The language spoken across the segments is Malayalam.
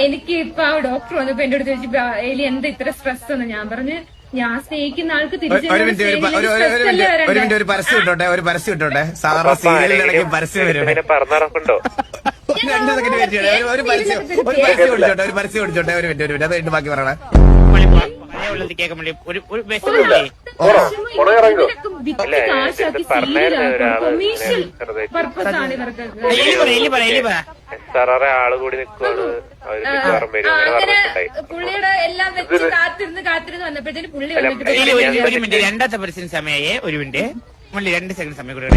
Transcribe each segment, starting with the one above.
എനിക്ക് ഇപ്പൊ ആ ഡോക്ടർ വന്നപ്പോ എന്റെ അടുത്ത് ചോദിച്ചു എലി എന്താ ഇത്ര സ്ട്രെസ് എന്ന്. ഞാൻ പറഞ്ഞു ഞാൻ സ്നേഹിക്കുന്ന ആൾക്ക് ഒരു മിനിറ്റ് ഒരു പരസ്യം ഇട്ടോട്ടെ സാറ് സീരിയലിനിടയ്ക്ക് പരസ്യം വരും. 2 സെക്കൻഡ് വെയിറ്റ് ചെയ്യണേ. ഒരു പരസ്യം ഓടിച്ചോട്ടെ ഒരു മിനിറ്റ് അത് കഴിഞ്ഞ് ബാക്കി പറയണേ. ആള് കൂടി നിൽക്കുവാണ്. പുള്ളിയുടെ എല്ലാം വെച്ച് കാത്തിരുന്ന് വന്നപ്പോഴത്തേന് പുള്ളി ഒരു മിനിറ്റ് രണ്ടാമത്തെ പരസ്യം സമയേ ഒരു മിനിറ്റ് 2 സെക്കൻഡ് സമയം കൂടെ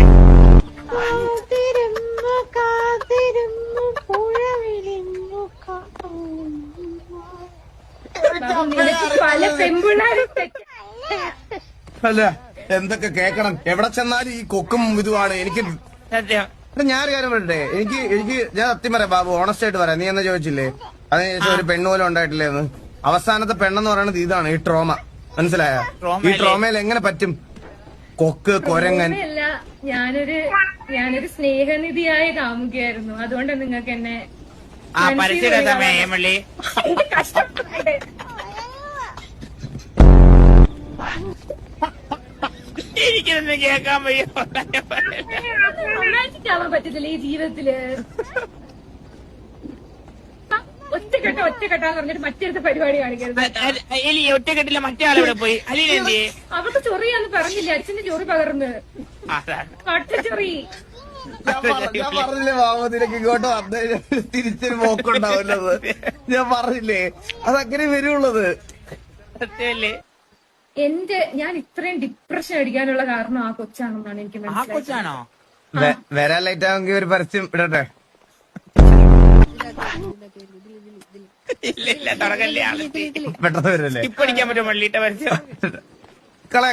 പല പെൺപിള്ളേരും അല്ല എന്തൊക്കെ കേക്കണം എവിടെ ചെന്നാലും ഈ കൊക്കും ഇതുമാണ് എനിക്ക്. ഞാനൊരു കാര്യം പറയട്ടെ, എനിക്ക് ഞാൻ സത്യം പറയാം ബാബു, ഓണസ്റ്റ് ആയിട്ട് പറയാം. നീ എന്നാ ചോദിച്ചില്ലേ അതിനുശേഷം ഒരു പെണ്ണ് പോലും ഉണ്ടായിട്ടില്ലേന്ന്. അവസാനത്തെ പെണ്ണെന്ന് പറയുന്നത് ഇതാണ്, ഈ ട്രോമ. മനസ്സിലായ? ഈ ട്രോമയിൽ എങ്ങനെ പറ്റും കൊക്ക് കൊരങ്ങൻ? ഞാനൊരു സ്നേഹനിധിയായ കാമുകയായിരുന്നു. അതുകൊണ്ട് നിങ്ങൾക്ക് എന്നെ എനിക്കൊന്നും കേൾക്കാൻ വയ്യ. റൊമാൻറ്റിക് പറ്റത്തില്ല ഈ ജീവിതത്തില്. ഒറ്റക്കെട്ടാന്ന് പറഞ്ഞിട്ട് മറ്റൊരു പരിപാടി കാണിക്കരുത്. എലി ഒറ്റക്കെട്ടില്ല മറ്റേ ആളെവിടെ പോയി? അലീനെന്തി അവർക്ക് ചൊറിയാന്ന് പറഞ്ഞില്ല, അച്ഛന്റെ ചൊറി പകർന്ന് ഒറ്റച്ചൊറി. ഞാൻ പറഞ്ഞില്ലേ ബാബു, നിനക്ക് ഇങ്ങോട്ട് വന്ന് തിരിച്ചൊരു പോക്കുണ്ടാവില്ലത്. ഞാൻ പറഞ്ഞില്ലേ അതങ്ങനെ വരുള്ളത്. ഞാൻ ഇത്രയും ഡിപ്രഷൻ അടിക്കാനുള്ള കാരണം ആ കൊച്ചാണെന്നാണ് എനിക്ക് മനസ്സിലായത്. വരാൻ ലൈറ്റ് ആവുമെങ്കിൽ ഒരു പരസ്യം ഇടട്ടെ. പെട്ടെന്ന് വരല്ലേ ഇപ്പടിക്കാൻ പറ്റും വള്ളിയിട്ട പരസ്യം. കളയ